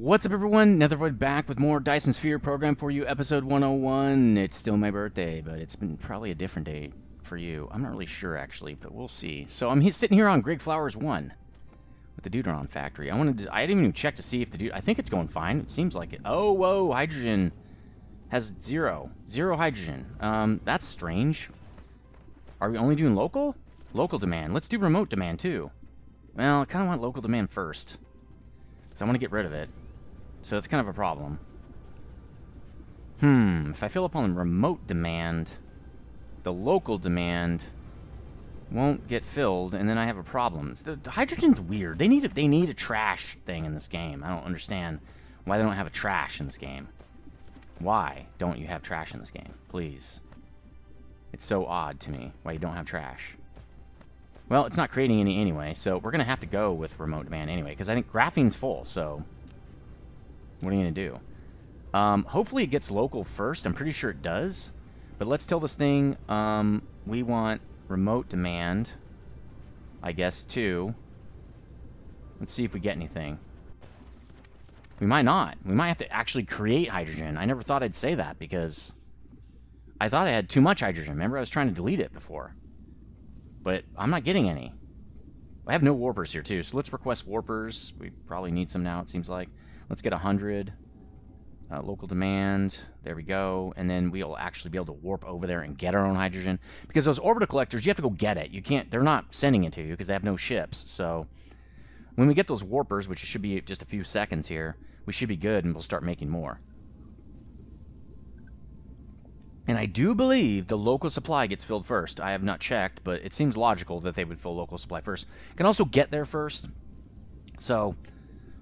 What's up, everyone? Nethervoid back with more Dyson Sphere Program for you, episode 101. It's still my birthday, but it's been probably a different day for you. I'm not really sure, actually, but we'll see. So I'm sitting here on Greg Flowers 1 with the Deuteron factory. I didn't even check to see if I think it's going fine. It seems like it. Oh, whoa, hydrogen has zero hydrogen. That's strange. Are we only doing local? Local demand. Let's do remote demand, too. Well, I kind of want local demand first, because I want to get rid of it. So that's kind of a problem. If I fill up on remote demand, the local demand won't get filled, and then I have a problem. The hydrogen's weird. They need a trash thing in this game. I don't understand why they don't have a trash in this game. Why don't you have trash in this game? Please. It's so odd to me why you don't have trash. Well, it's not creating any anyway, so we're going to have to go with remote demand anyway, because I think graphene's full, so what are you going to do? Hopefully it gets local first. I'm pretty sure it does. But let's tell this thing we want remote demand, I guess, too. Let's see if we get anything. We might not. We might have to actually create hydrogen. I never thought I'd say that because I thought I had too much hydrogen. Remember, I was trying to delete it before. But I'm not getting any. I have no warpers here, too. So let's request warpers. We probably need some now, it seems like. Let's get 100. Local demand. There we go. And then we'll actually be able to warp over there and get our own hydrogen. Because those orbital collectors, you have to go get it. You can't. They're not sending it to you because they have no ships. So when we get those warpers, which should be just a few seconds here, we should be good and we'll start making more. And I do believe the local supply gets filled first. I have not checked, but it seems logical that they would fill local supply first. Can also get there first. So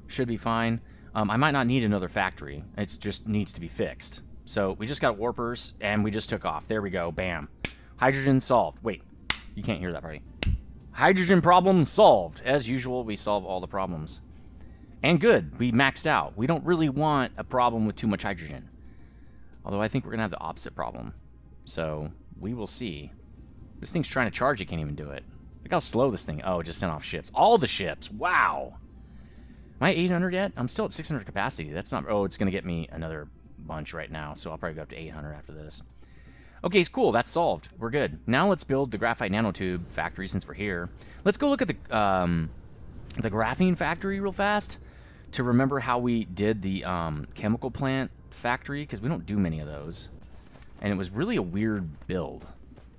should be fine. I might not need another factory. It just needs to be fixed. So we just got warpers, and we just took off. There we go. Bam. Hydrogen solved. Wait, you can't hear that, right? Hydrogen problem solved. As usual, we solve all the problems. And good. We maxed out. We don't really want a problem with too much hydrogen. Although I think we're going to have the opposite problem. So we will see. This thing's trying to charge. It can't even do it. Look how slow this thing. Oh, it just sent off ships. All the ships. Wow. Am I at 800 yet? I'm still at 600 capacity. That's not... Oh, it's going to get me another bunch right now, so I'll probably go up to 800 after this. Okay, cool. That's solved. We're good. Now let's build the graphite nanotube factory since we're here. Let's go look at the graphene factory real fast to remember how we did the chemical plant factory, because we don't do many of those. And it was really a weird build.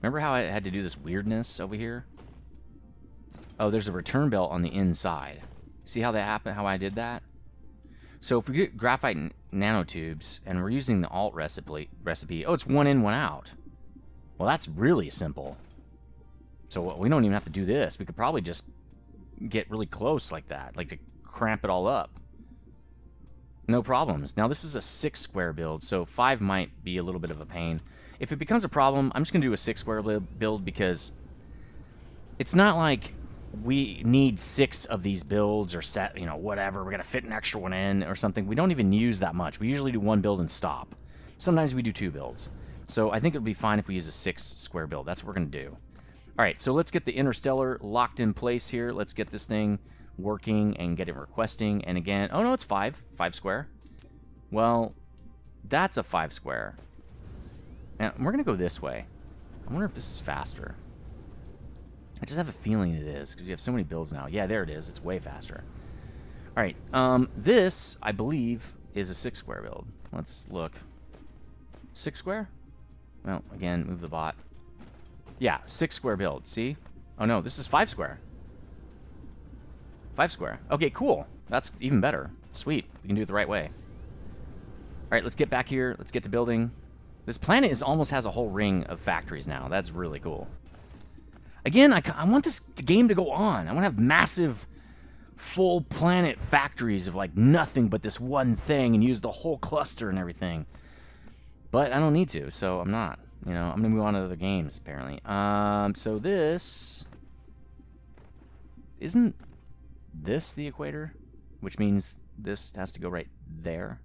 Remember how I had to do this weirdness over here? Oh, there's a return belt on the inside. See how that happened, how I did that? So if we get graphite nanotubes, and we're using the alt recipe, oh, it's one in, one out. Well, that's really simple. So we don't even have to do this. We could probably just get really close like that, like to cramp it all up. No problems. Now, this is a 6 square build, so 5 might be a little bit of a pain. If it becomes a problem, I'm just going to do a 6 square build because it's not like we need 6 of these builds or set, you know, whatever. We're going to fit an extra one in or something. We don't even use that much. We usually do 1 build and stop. Sometimes we do 2 builds. So I think it'll be fine if we use a 6 square build. That's what we're going to do. All right, so let's get the interstellar locked in place here. Let's get this thing working and get it requesting. And again, oh no, it's 5 square. Well, that's a 5 square. Now, we're going to go this way. I wonder if this is faster. I just have a feeling it is, because you have so many builds now. Yeah, there it is. It's way faster. All right. This, I believe, is a 6 square build. Let's look. 6 square? Well, again, move the bot. Yeah, 6 square build. See? Oh, no, this is 5 square. 5 square. Okay, cool. That's even better. Sweet. We can do it the right way. All right, let's get back here. Let's get to building. This planet almost has a whole ring of factories now. That's really cool. Again, I want this game to go on. I want to have massive, full planet factories of like nothing but this one thing and use the whole cluster and everything. But I don't need to, so I'm not. You know, I'm going to move on to other games, apparently. So this... Isn't this the equator? Which means this has to go right there.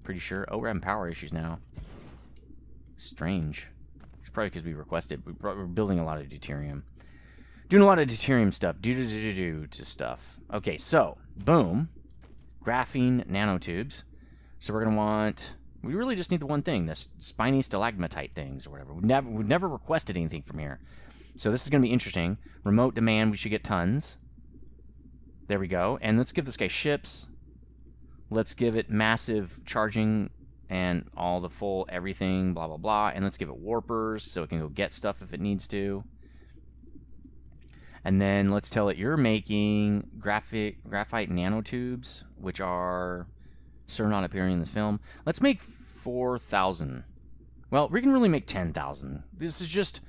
Pretty sure. Oh, we're having power issues now. Strange. It's probably because we requested. We're building a lot of deuterium. Doing a lot of deuterium stuff. Do to stuff. Okay, so, boom. graphene nanotubes. So we're going to want... We really just need the one thing, the spiny stalagmatite things or whatever. We've never requested anything from here. So this is going to be interesting. Remote demand, we should get tons. There we go. And let's give this guy ships. Let's give it massive charging and all the full everything, blah, blah, blah. And let's give it warpers so it can go get stuff if it needs to. And then let's tell it you're making graphite nanotubes, which are... Sir not appearing in this film. Let's make 4,000. Well, we can really make 10,000. This is just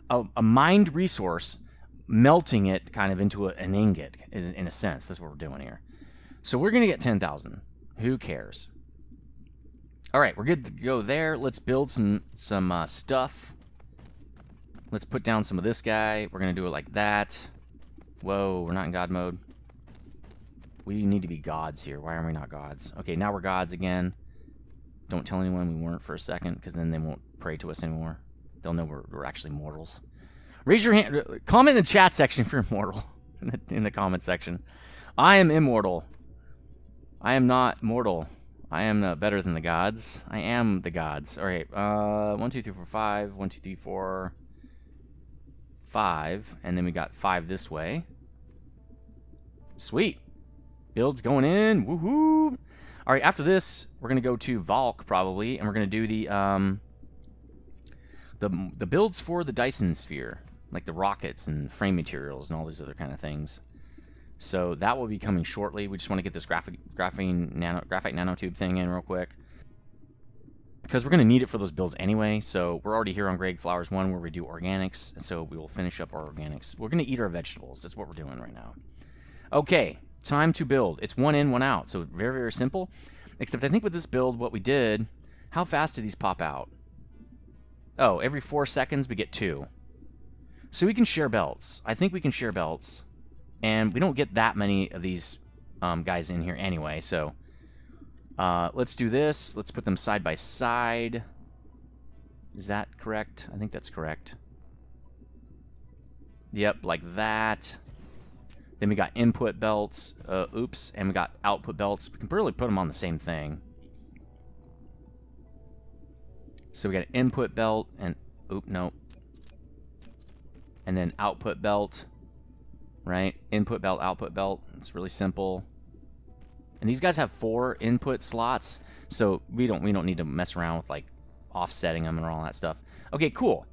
a mined resource, melting it kind of into an ingot, in a sense. That's what we're doing here. So we're going to get 10,000. Who cares? All right, we're good to go there. Let's build some stuff. Let's put down some of this guy. We're going to do it like that. Whoa, we're not in God mode. We need to be gods here. Why are we not gods? Okay, now we're gods again. Don't tell anyone we weren't for a second, because then they won't pray to us anymore. They'll know we're actually mortals. Raise your hand. Comment in the chat section if you're immortal. In the comment section. I am immortal. I am not mortal. I am better than the gods. I am the gods. All right. 1, 2, 3, 4, 5. 1, 2, 3, 4, 5. And then we got 5 this way. Sweet. Build's going in. Woohoo! All right, after this, we're going to go to Valk, probably, and we're going to do the builds for the Dyson Sphere, like the rockets and frame materials and all these other kind of things. So that will be coming shortly. We just want to get this graphite nanotube thing in real quick, because we're going to need it for those builds anyway. So we're already here on Greg Flowers 1 where we do organics, and so we will finish up our organics. We're going to eat our vegetables. That's what we're doing right now. Okay. Time to build. It's 1 in, 1 out. So very, very simple. Except I think with this build, what we did, how fast do these pop out? Oh, every 4 seconds we get 2. So we can share belts. I think we can share belts. And we don't get that many of these guys in here anyway. So let's do this. Let's put them side by side. Is that correct? I think that's correct. Yep, like that. Then we got input belts, and we got output belts. We can really put them on the same thing. So we got an input belt, and, no. And then output belt, right? Input belt, output belt. It's really simple. And these guys have 4 input slots, so we don't need to mess around with, like, offsetting them and all that stuff. Okay, cool.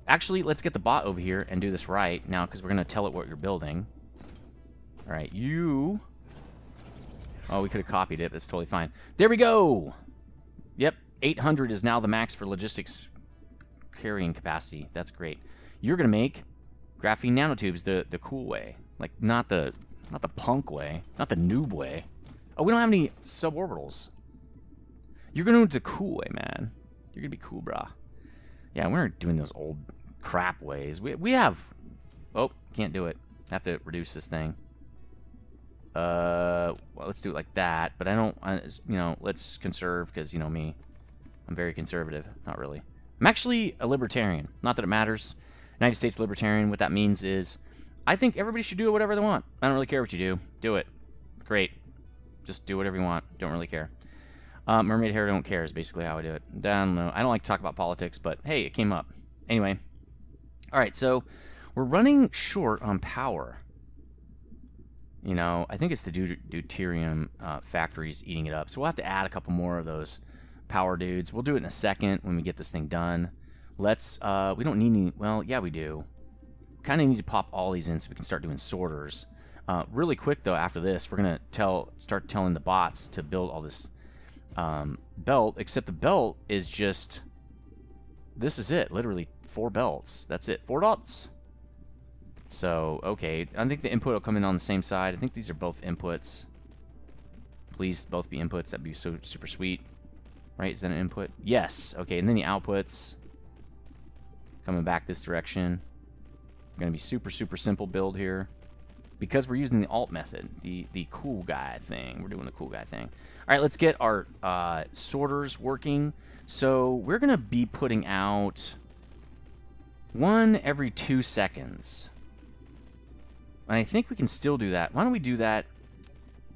Actually, let's get the bot over here and do this right now, because we're going to tell it what you're building. All right, you... Oh, we could have copied it. That's totally fine. There we go! Yep, 800 is now the max for logistics carrying capacity. That's great. You're going to make graphene nanotubes the cool way. Like, not the punk way. Not the noob way. Oh, we don't have any suborbitals. You're going to do it the cool way, man. You're going to be cool, brah. Yeah, we're doing those old crap ways. We have... Oh, can't do it. Have to reduce this thing. Well, let's do it like that, but let's conserve, because, you know me, I'm very conservative. Not really. I'm actually a libertarian. Not that it matters. United States libertarian, what that means is, I think everybody should do whatever they want. I don't really care what you do. Do it. Great. Just do whatever you want. Don't really care. Mermaid hair don't care is basically how I do it. I don't know. I don't like to talk about politics, but hey, it came up. Anyway. Alright, so we're running short on power. You know, I think it's the deuterium factories eating it up. So we'll have to add a couple more of those power dudes. We'll do it in a second when we get this thing done. Let's, we don't need any, well, yeah, we do. Kind of need to pop all these in so we can start doing sorters. Really quick, though, after this, we're going to start telling the bots to build all this belt, except the belt is just, this is it, literally 4 belts. That's it, 4 belts. So, okay, I think the input will come in on the same side. I think these are both inputs. Please both be inputs. That'd be so super sweet. Right, is that an input? Yes. Okay, and then the outputs coming back this direction. Going to be super, super simple build here. Because we're using the alt method, the cool guy thing. We're doing the cool guy thing. All right, let's get our sorters working. So we're going to be putting out 1 every 2 seconds. And I think we can still do that. Why don't we do that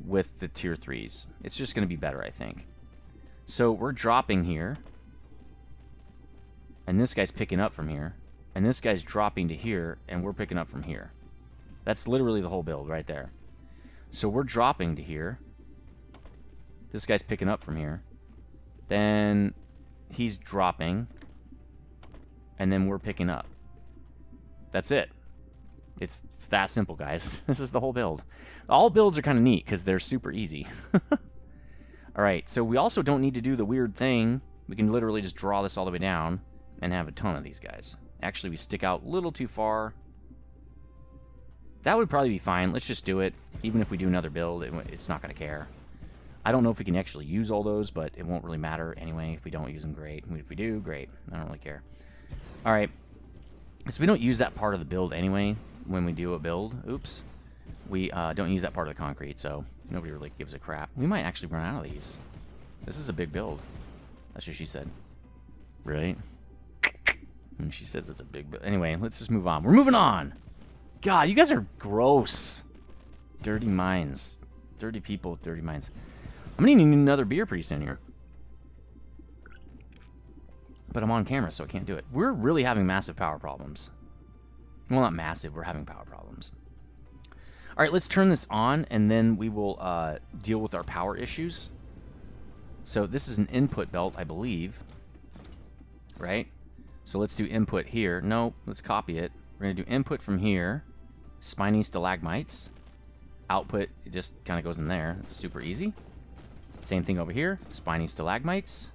with the tier 3s. It's just going to be better, I think. So we're dropping here. And this guy's picking up from here. And this guy's dropping to here, and we're picking up from here. That's literally the whole build right there. So we're dropping to here. This guy's picking up from here. Then he's dropping. And then we're picking up. That's it. It's that simple, guys. This is the whole build. All builds are kind of neat because they're super easy. Alright, so we also don't need to do the weird thing. We can literally just draw this all the way down and have a ton of these guys. Actually, we stick out a little too far. That would probably be fine. Let's just do it. Even if we do another build, it's not going to care. I don't know if we can actually use all those, but it won't really matter anyway. If we don't use them, great. If we do, great. I don't really care. Alright. So we don't use that part of the build anyway when we do a build. Oops. We don't use that part of the concrete, so nobody really gives a crap. We might actually run out of these. This is a big build. That's what she said. Right? And she says it's a big build. Anyway, let's just move on. We're moving on! God, you guys are gross. Dirty minds. Dirty people with dirty minds. I'm gonna need another beer pretty soon here. But I'm on camera, so I can't do it. We're really having massive power problems. Well, not massive. We're having power problems. All right, let's turn this on, and then we will deal with our power issues. So this is an input belt, I believe. Right? So let's do input here. No, let's copy it. We're going to do input from here. Spiny stalagmites. Output, it just kind of goes in there. It's super easy. Same thing over here. Spiny stalagmites.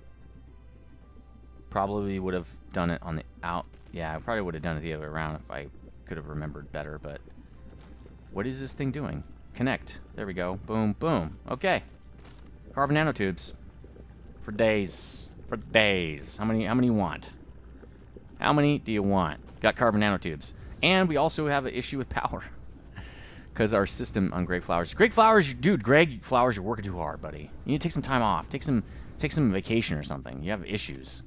Probably would have done it on the out. Yeah, I probably would have done it the other way around if I could have remembered better, but what is this thing doing? Connect. There we go. Boom, boom. Okay. Carbon nanotubes. For days. For days. How many you want? How many do you want? Got carbon nanotubes. And we also have an issue with power. Because our system on Greg Flowers. Greg Flowers, dude, Greg Flowers, you're working too hard, buddy. You need to take some time off. Take some vacation or something. You have issues.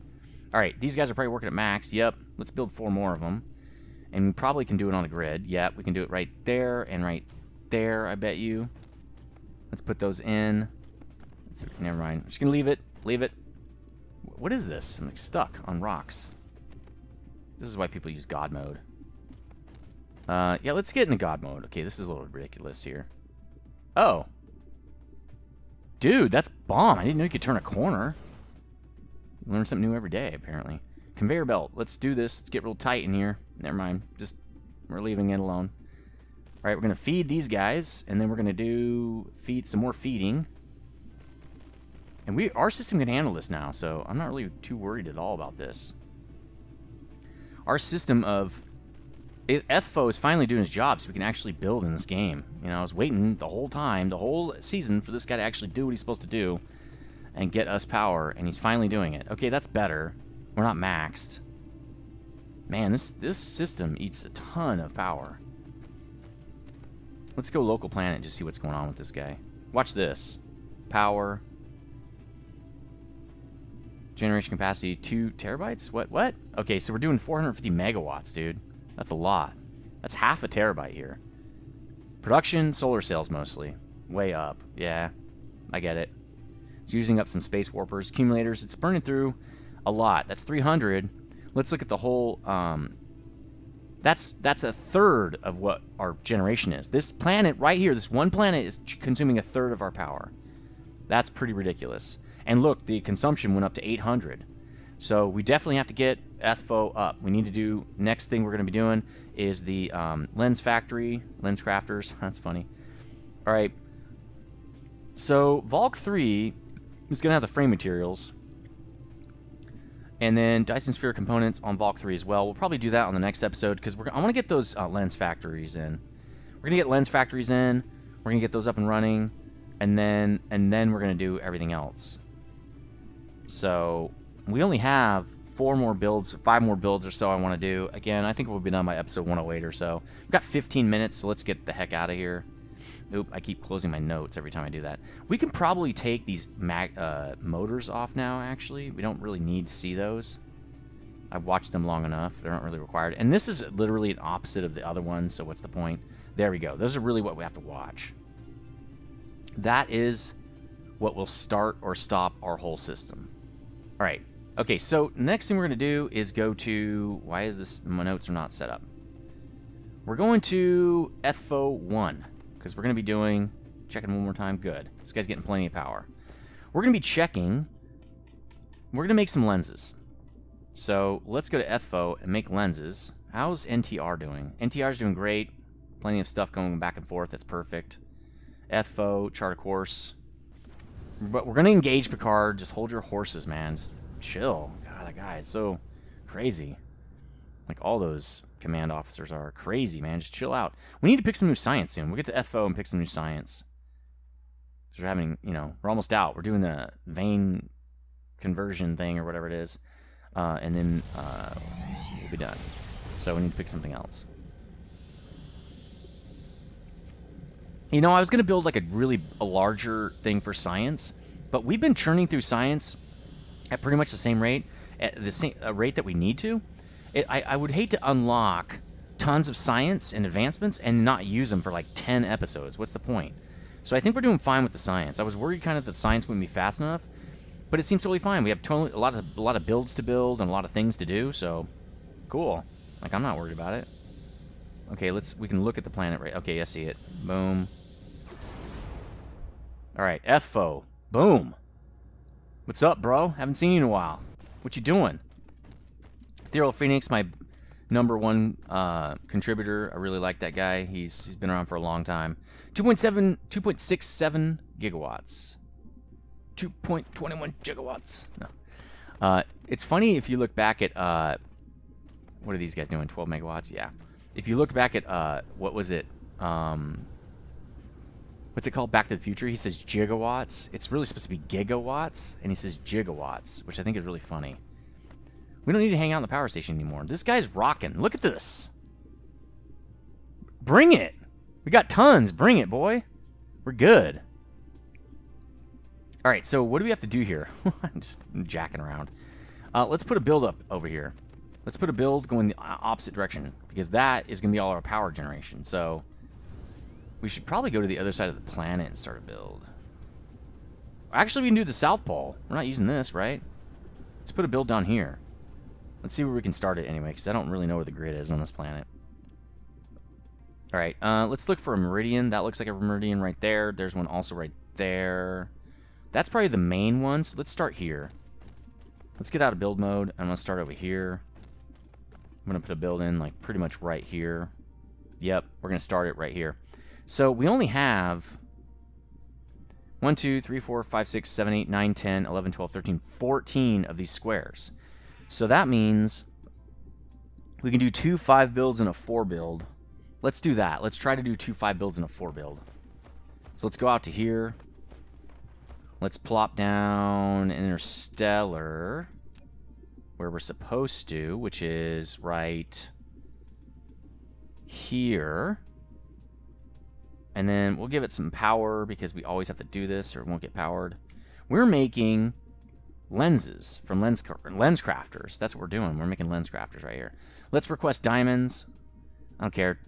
Alright, these guys are probably working at max. Yep. Let's build 4 more of them. And we probably can do it on the grid. Yep, we can do it right there and right there, I bet you. Let's put those in. Never mind. I'm just going to leave it. Leave it. What is this? I'm like stuck on rocks. This is why people use God mode. Yeah, let's get into God mode. Okay, this is a little ridiculous here. Oh. Dude, that's bomb. I didn't know you could turn a corner. Learn something new every day, apparently. Conveyor belt. Let's do this. Let's get real tight in here. Never mind. Just, we're leaving it alone. Alright, we're going to feed these guys, and then we're going to feed some more feeding. And our system can handle this now, so I'm not really too worried at all about this. Our system of FFO is finally doing his job, so we can actually build in this game. You know, I was waiting the whole time, the whole season, for this guy to actually do what he's supposed to do and get us power, and he's finally doing it. Okay, that's better. We're not maxed. Man, this system eats a ton of power. Let's go local planet and just see what's going on with this guy. Watch this. Power. Generation capacity 2 terabytes? What? Okay, so we're doing 450 megawatts, dude. That's a lot. That's half a terabyte here. Production, solar cells mostly. Way up. Yeah, I get it. It's using up some space warpers. Accumulators, it's burning through a lot. That's 300. Let's look at the whole... That's a third of what our generation is. This planet right here, this one planet, is consuming a third of our power. That's pretty ridiculous. And look, the consumption went up to 800. So we definitely have to get FFO up. We need to do... Next thing we're going to be doing is the lens factory. Lens crafters. That's funny. All right. So Volk 3 is going to have the frame materials. And then Dyson Sphere components on Volk 3 as well. We'll probably do that on the next episode because I want to get those lens factories in. We're going to get lens factories in. We're going to get those up and running. And then we're going to do everything else. So we only have 4 more builds, 5 more builds or so I want to do. Again, I think we'll be done by episode 108 or so. We've got 15 minutes, so let's get the heck out of here. Oop, I keep closing my notes every time I do that. We can probably take these motors off now, actually. We don't really need to see those. I've watched them long enough. They're not really required. And this is literally an opposite of the other ones, so what's the point? There we go. Those are really what we have to watch. That is what will start or stop our whole system. All right. Okay, so next thing we're going to do is go to... Why is this... My notes are not set up. We're going to EFO1, because we're going to be doing... Checking one more time. Good. This guy's getting plenty of power. We're going to be checking... We're going to make some lenses. So let's go to EFO and make lenses. How's NTR doing? NTR's doing great. Plenty of stuff going back and forth. That's perfect. EFO, chart a course. But we're going to engage Picard. Just hold your horses, man. Just chill. God, that guy is so crazy. Like, all those command officers are crazy, man. Just chill out. We need to pick some new science soon. We'll get to EFO and pick some new science. We're having, you know, we're almost out. We're doing the vein conversion thing or whatever it is. And then we'll be done. So we need to pick something else. You know, I was going to build like a larger thing for science, but we've been churning through science at pretty much the same rate, at the same rate that we need to. I would hate to unlock tons of science and advancements and not use them for like 10 episodes. What's the point? So I think we're doing fine with the science. I was worried kind of that science wouldn't be fast enough, but it seems totally fine. We have totally a lot of builds to build and a lot of things to do, so cool. Like, I'm not worried about it. Okay, we can look at the planet right. Okay, I see it. Boom. All right, EFO. Boom. What's up, bro? Haven't seen you in a while. What you doing? Ethereal Phoenix, my #1 contributor. I really like that guy. He's been around for a long time. 2.67 gigawatts. 2.21 gigawatts. No. It's funny if you look back at what are these guys doing? 12 megawatts? Yeah. If you look back at what was it? What's it called? Back to the Future. He says gigawatts. It's really supposed to be gigawatts, and he says gigawatts, which I think is really funny. We don't need to hang out in the power station anymore. This guy's rocking. Look at this. Bring it. We got tons. Bring it, boy. We're good. All right, so what do we have to do here? I'm just jacking around. Let's put a build up over here. Let's put a build going the opposite direction, because that is going to be all our power generation. So we should probably go to the other side of the planet and start a build. Actually, we can do the South Pole. We're not using this, right? Let's put a build down here. Let's see where we can start it anyway, because I don't really know where the grid is on this planet. All right, let's look for a meridian. That looks like a meridian right there. There's one also right there. That's probably the main one, so let's start here. Let's get out of build mode. I'm going to start over here. I'm going to put a build in like pretty much right here. Yep, we're going to start it right here. So we only have 1, 2, 3, 4, 5, 6, 7, 8, 9, 10, 11, 12, 13, 14 of these squares. So that means we can do 2 5 builds and a 4 build. Let's do that. Let's try to do 2 5 builds and a 4 build. So let's go out to here. Let's plop down Interstellar where we're supposed to, which is right here. And then we'll give it some power because we always have to do this or it won't get powered. We're making lenses from lens crafters. That's what we're doing. We're making lens crafters right here. Let's request diamonds. I don't care.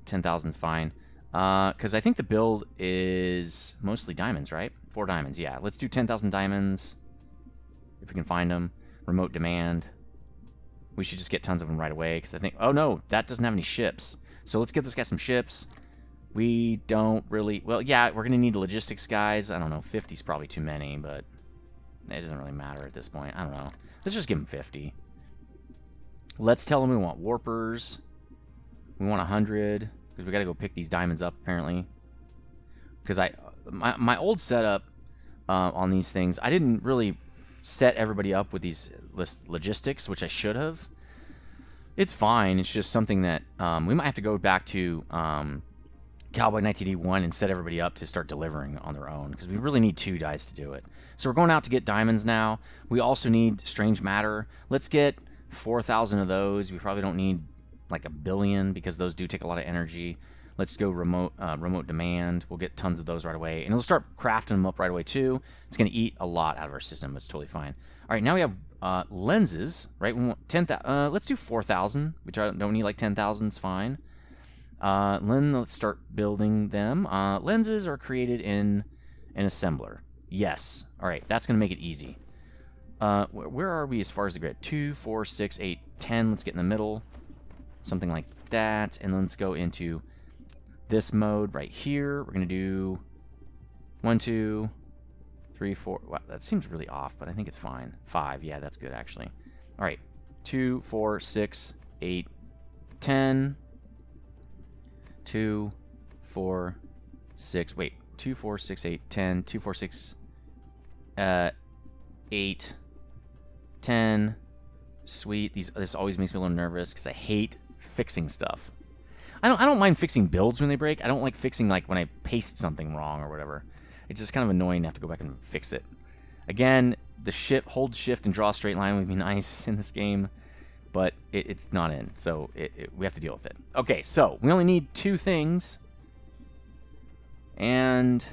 10,000 is fine. Because I think the build is mostly diamonds, right? 4 diamonds, yeah. Let's do 10,000 diamonds if we can find them. Remote demand. We should just get tons of them right away because I think... Oh, no, that doesn't have any ships. So let's get this guy some ships. We don't really... Well, yeah, we're going to need logistics guys. I don't know. 50 is probably too many, but it doesn't really matter at this point. I don't know. Let's just give them 50. Let's tell them we want warpers. We want 100 because we got to go pick these diamonds up, apparently. Because my old setup on these things, I didn't really set everybody up with these logistics, which I should have. It's fine. It's just something that we might have to go back to Cowboy 1981 and set everybody up to start delivering on their own because we really need 2 guys to do it. So we're going out to get diamonds now. We also need strange matter. Let's get 4,000 of those. We probably don't need like 1 billion because those do take a lot of energy. Let's go remote demand. We'll get tons of those right away. And we'll start crafting them up right away too. It's going to eat a lot out of our system. It's totally fine. All right, now we have lenses, right? We want 10,000. Let's do 4,000. We don't need like 10,000. It's fine. Then let's start building them. Lenses are created in an assembler. Yes. All right, that's going to make it easy. Where are we as far as the grid? 2, 4, 6, 8, 10. Let's get in the middle. Something like that. And let's go into this mode right here. We're going to do 1, 2, 3, 4. Wow, that seems really off, but I think it's fine. 5. Yeah, that's good, actually. All right. 2, 4, 6, 8, 10. 2, 4, 6. Wait. 2, 4, 6, 8, 10. 2, 4, 6, 8, 10. Sweet. This always makes me a little nervous because I hate fixing stuff. I don't mind fixing builds when they break. I don't like fixing like when I paste something wrong or whatever. It's just kind of annoying to have to go back and fix it. Again, the hold shift and draw straight line would be nice in this game, but it's not in, so we have to deal with it. Okay, so we only need 2 things and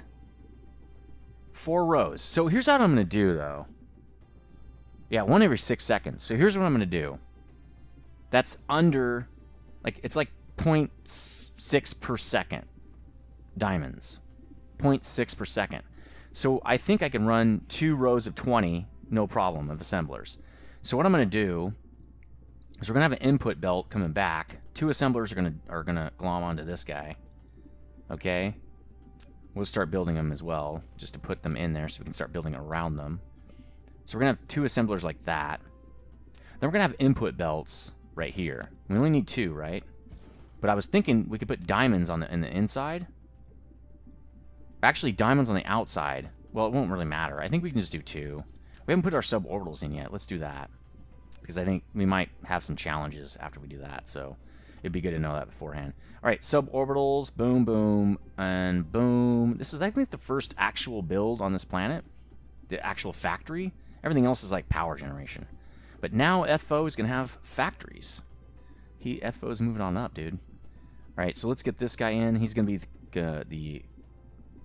4 rows. So here's what I'm going to do, though. Yeah, 1 every 6 seconds. So here's what I'm going to do. That's under, like, it's like 0.6 per second diamonds. 0.6 per second. So I think I can run 2 rows of 20, no problem, of assemblers. So what I'm going to do is we're going to have an input belt coming back. 2 assemblers are gonna glom onto this guy. Okay? We'll start building them as well, just to put them in there so we can start building around them. So we're going to have 2 assemblers like that. Then we're going to have input belts right here. We only need 2, right? But I was thinking we could put diamonds on in the inside. Actually, diamonds on the outside. Well, it won't really matter. I think we can just do 2. We haven't put our suborbitals in yet. Let's do that. Because I think we might have some challenges after we do that. So it'd be good to know that beforehand. All right, suborbitals. Boom, boom, and boom. This is, I think, the first actual build on this planet. The actual factory. Everything else is like power generation. But now FO is going to have factories. FO is moving on up, dude. All right, so let's get this guy in. He's going to be the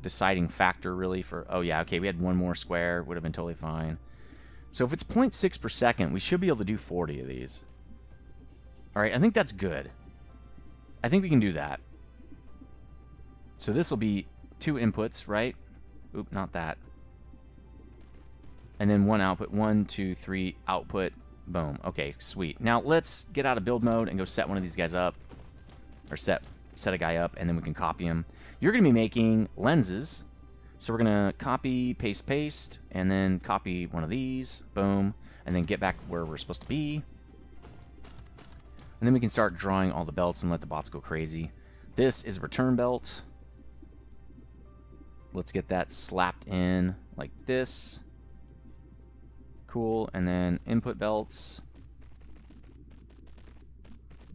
deciding factor, really, for... Oh, yeah, okay, we had 1 more square. Would have been totally fine. So if it's 0.6 per second, we should be able to do 40 of these. All right, I think that's good. I think we can do that. So this will be 2 inputs, right? Oop, not that. And then 1 output. 1, 2, 3, output. Boom. Okay, sweet. Now let's get out of build mode and go set one of these guys up. Or set a guy up, and then we can copy him. You're going to be making lenses. So we're going to copy, paste, paste, and then copy one of these. Boom. And then get back where we're supposed to be. And then we can start drawing all the belts and let the bots go crazy. This is a return belt. Let's get that slapped in like this. Cool. And then input belts.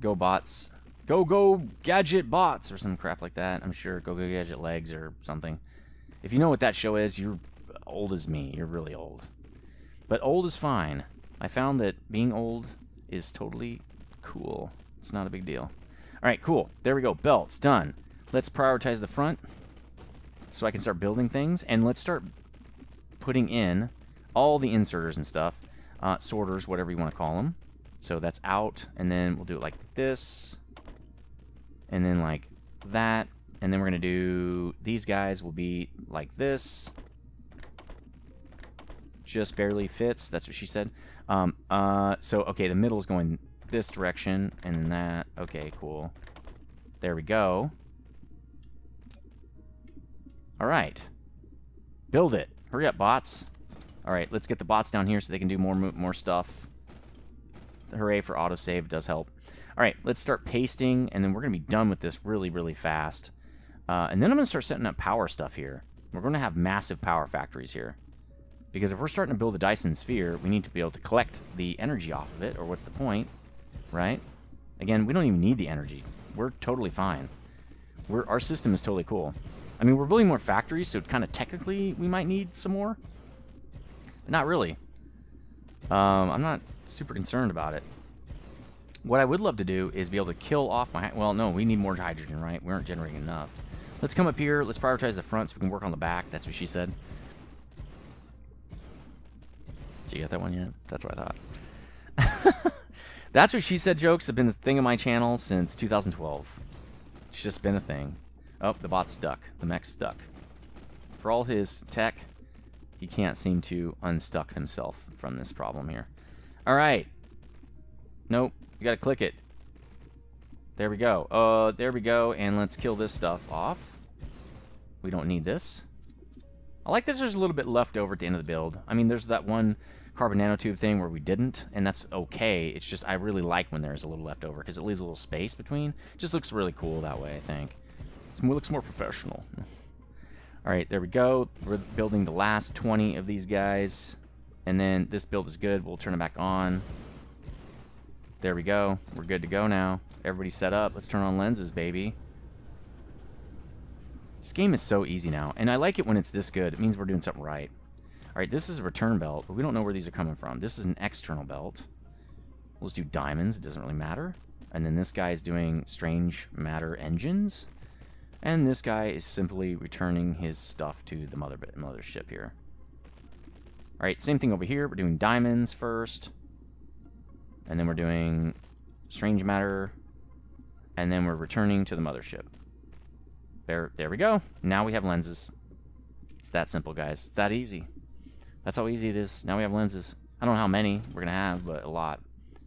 Go bots. Go gadget bots or some crap like that. I'm sure go gadget legs or something. If you know what that show is, you're old as me. You're really old. But old is fine. I found that being old is totally cool. It's not a big deal. All right, cool. There we go. Belts, done. Let's prioritize the front so I can start building things. And let's start putting in all the inserters and stuff. Sorters, whatever you want to call them. So that's out. And then we'll do it like this. And then like that. And then we're going to do... These guys will be like this. Just barely fits. That's what she said. So, okay, the middle is going this direction. And then that. Okay, cool. There we go. All right. Build it. Hurry up, bots. All right, let's get the bots down here so they can do more stuff. Hooray for autosave. Does help. All right, let's start pasting. And then we're going to be done with this really, really fast. And then I'm going to start setting up power stuff here. We're going to have massive power factories here. Because if we're starting to build a Dyson Sphere, we need to be able to collect the energy off of it, or what's the point, right? Again, we don't even need the energy. We're totally fine. Our system is totally cool. I mean, we're building more factories, so kind of technically we might need some more. But not really. I'm not super concerned about it. What I would love to do is be able to kill off my... Well, no, we need more hydrogen, right? We aren't generating enough. Let's come up here. Let's prioritize the front so we can work on the back. That's what she said. Did you get that one yet? That's what I thought. That's what she said jokes have been a thing on my channel since 2012. It's just been a thing. Oh, the bot's stuck. The mech's stuck. For all his tech, he can't seem to unstuck himself from this problem here. All right. Nope. You got to click it. There we go. There we go. And let's kill this stuff off. We don't need this. I like this. There's a little bit left over at the end of the build. I mean, there's that one carbon nanotube thing where we didn't, and that's okay. It's just I really like when there's a little left over because it leaves a little space between. It just looks really cool that way, I think. It looks more professional. All right, there we go. We're building the last 20 of these guys, and then this build is good. We'll turn it back on. There we go. We're good to go now. Everybody's set up. Let's turn on lenses, baby. This game is so easy now, and I like it when it's this good. It means we're doing something right. All right, this is a return belt, but we don't know where these are coming from. This is an external belt. Let's do diamonds. It doesn't really matter. And then this guy is doing strange matter engines. And this guy is simply returning his stuff to the mothership here. All right, same thing over here. We're doing diamonds first. And then we're doing strange matter. And then we're returning to the mothership. There we go. Now we have lenses. It's that simple, guys. It's that easy. That's how easy it is. Now we have lenses. I don't know how many we're going to have, but a lot.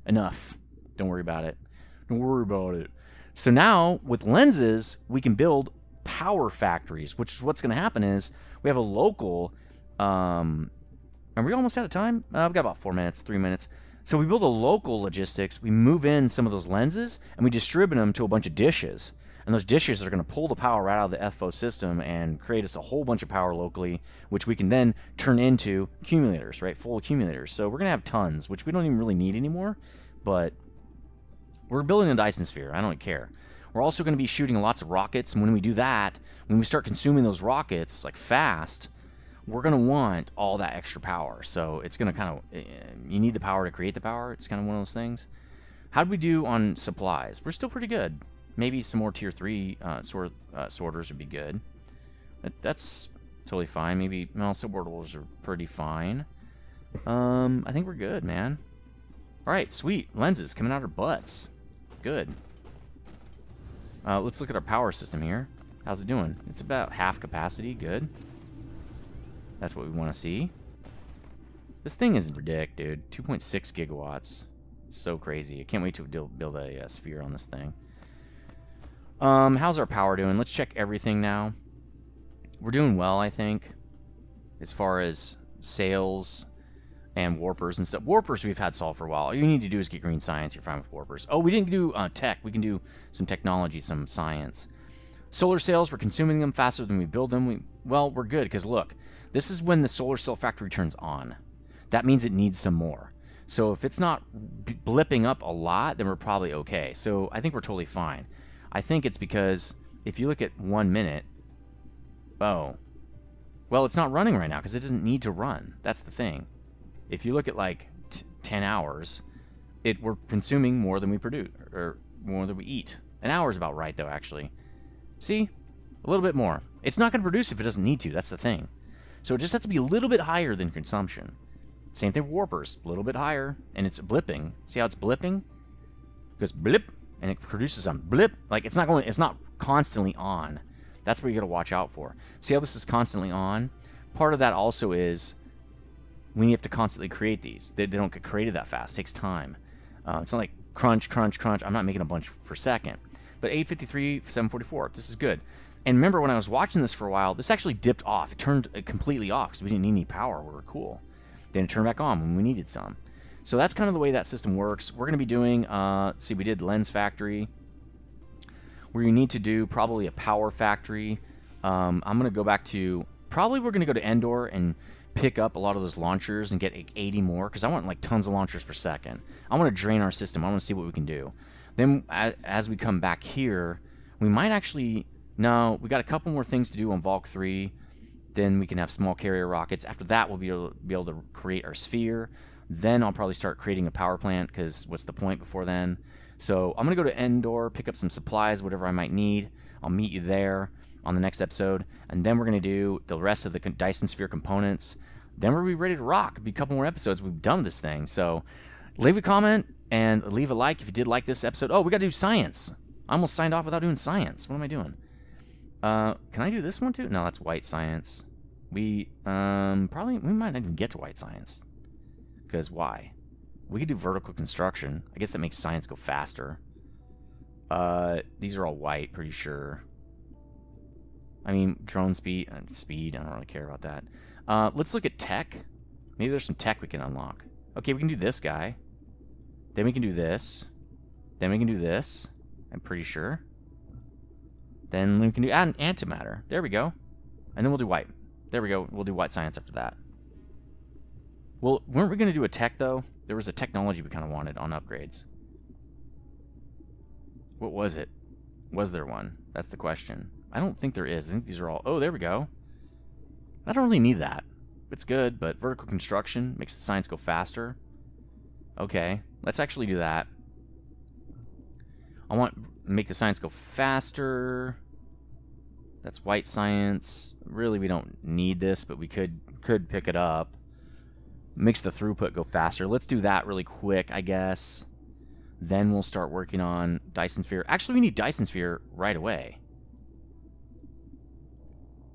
Enough. Don't worry about it. Don't worry about it. So now, with lenses, we can build power factories, which is what's going to happen is we have a local... are we almost out of time? We've got about 4 minutes, 3 minutes. So we build a local logistics. We move in some of those lenses, and we distribute them to a bunch of dishes. And those dishes are going to pull the power right out of the FO system and create us a whole bunch of power locally, which we can then turn into accumulators, right? Full accumulators. So we're going to have tons, which we don't even really need anymore. But we're building a Dyson Sphere. I don't care. We're also going to be shooting lots of rockets. And when we do that, when we start consuming those rockets, like fast, we're going to want all that extra power. So it's going to kind of... you need the power to create the power. It's kind of one of those things. How do we do on supplies? We're still pretty good. Maybe some more tier 3 sorters would be good. That's totally fine. Maybe suborbitals are pretty fine. I think we're good, man. All right, sweet. Lenses coming out our butts. Good. Let's look at our power system here. How's it doing? It's about half capacity. Good. That's what we want to see. This thing is ridiculous, dude. 2.6 gigawatts. It's so crazy. I can't wait to build a sphere on this thing. How's our power doing? Let's check everything now. We're doing well, I think, as far as sales and warpers and stuff. Warpers we've had solved for a while. All you need to do is get green science. You're fine with warpers. Oh, we didn't do tech. We can do some technology, some science. Solar cells, we're consuming them faster than we build them. Well, we're good because, look, this is when the solar cell factory turns on. That means it needs some more. So if it's not blipping up a lot, then we're probably okay. So I think we're totally fine. I think it's because if you look at 1 minute, oh, well, it's not running right now because it doesn't need to run. That's the thing. If you look at like 10 hours, we're consuming more than we produce or more than we eat. An hour is about right, though, actually. See? A little bit more. It's not going to produce if it doesn't need to. That's the thing. So it just has to be a little bit higher than consumption. Same thing with warpers. A little bit higher, and it's blipping. See how it's blipping? It goes blip. And it produces some blip. Like, it's not constantly on. That's what you got to watch out for. See how this is constantly on? Part of that also is we have to constantly create these. They don't get created that fast. It takes time. It's not like crunch, crunch, crunch. I'm not making a bunch per second. But 853, 744, this is good. And remember when I was watching this for a while, this actually dipped off. It turned completely off because we didn't need any power. We were cool. Then it turned back on when we needed some. So that's kind of the way that system works. We're going to be doing, let's see, we did lens factory. We need to do probably a power factory. I'm going to go back to, probably we're going to go to Endor and pick up a lot of those launchers and get 80 more because I want like tons of launchers per second. I want to drain our system. I want to see what we can do. Then as we come back here, we might actually, no, we got a couple more things to do on Valk 3. Then we can have small carrier rockets. After that, we'll be able to create our sphere. Then I'll probably start creating a power plant because what's the point before then? So I'm going to go to Endor, pick up some supplies, whatever I might need. I'll meet you there on the next episode. And then we're going to do the rest of the Dyson Sphere components. Then we'll be ready to rock. It'll be a couple more episodes. We've done this thing. So leave a comment and leave a like if you did like this episode. Oh, we got to do science. I almost signed off without doing science. What am I doing? Can I do this one too? No, that's white science. We probably we might not even get to white science. Because why? We could do vertical construction. I guess that makes science go faster. These are all white, pretty sure. I mean, drone speed, I don't really care about that. Let's look at tech. Maybe there's some tech we can unlock. Okay, we can do this guy. Then we can do this. Then we can do this. I'm pretty sure. Then we can do antimatter. There we go. And then we'll do white. There we go. We'll do white science after that. Well, weren't we going to do a tech, though? There was a technology we kind of wanted on upgrades. What was it? Was there one? That's the question. I don't think there is. I think these are all... Oh, there we go. I don't really need that. It's good, but vertical construction makes the science go faster. Okay, let's actually do that. I want make the science go faster. That's white science. Really, we don't need this, but we could pick it up. Makes the throughput go faster. Let's do that really quick, I guess. Then we'll start working on Dyson Sphere. Actually, we need Dyson Sphere right away.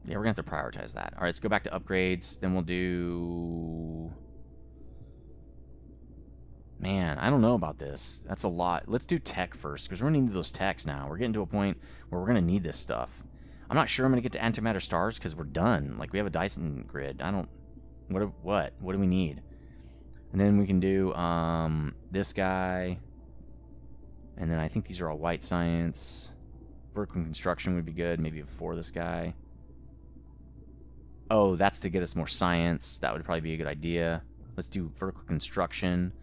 Yeah, we're going to have to prioritize that. All right, let's go back to upgrades. Then we'll do... Man, I don't know about this. That's a lot. Let's do tech first, because we're going to need those techs now. We're getting to a point where we're going to need this stuff. I'm not sure I'm going to get to antimatter stars, because we're done. Like, we have a Dyson grid. I don't... What do we need? And then we can do this guy. And then I think these are all white science. Vertical construction would be good, maybe before this guy. Oh, that's to get us more science. That would probably be a good idea. Let's do vertical construction.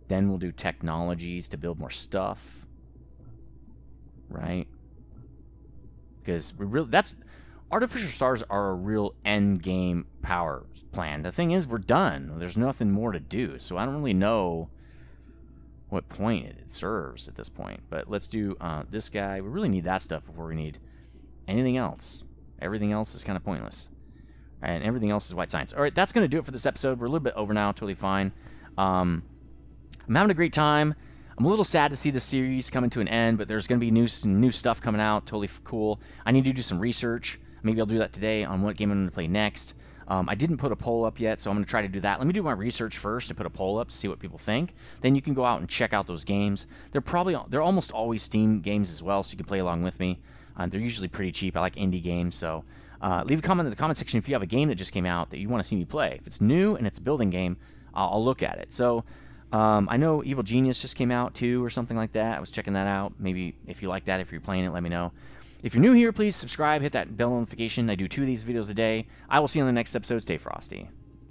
Then we'll do technologies to build more stuff. Right? Because we really... Artificial stars are a real end game power plan. The thing is, we're done. There's nothing more to do. So I don't really know what point it serves at this point. But let's do this guy. We really need that stuff before we need anything else. Everything else is kind of pointless. And everything else is white science. All right, that's going to do it for this episode. We're a little bit over now. Totally fine. I'm having a great time. I'm a little sad to see the series coming to an end, but there's going to be new stuff coming out. Totally cool. I need to do some research. Maybe I'll do that today on what game I'm going to play next. I didn't put a poll up yet, so I'm going to try to do that. Let me do my research first and put a poll up to see what people think. Then you can go out and check out those games. They're almost always Steam games as well, so you can play along with me. They're usually pretty cheap. I like indie games, so leave a comment in the comment section if you have a game that just came out that you want to see me play. If it's new and it's a building game, I'll look at it. So I know Evil Genius just came out too, or something like that. I was checking that out. Maybe if you like that, if you're playing it, let me know. If you're new here, please subscribe, hit that bell notification. I do 2 of these videos a day. I will see you on the next episode. Stay frosty.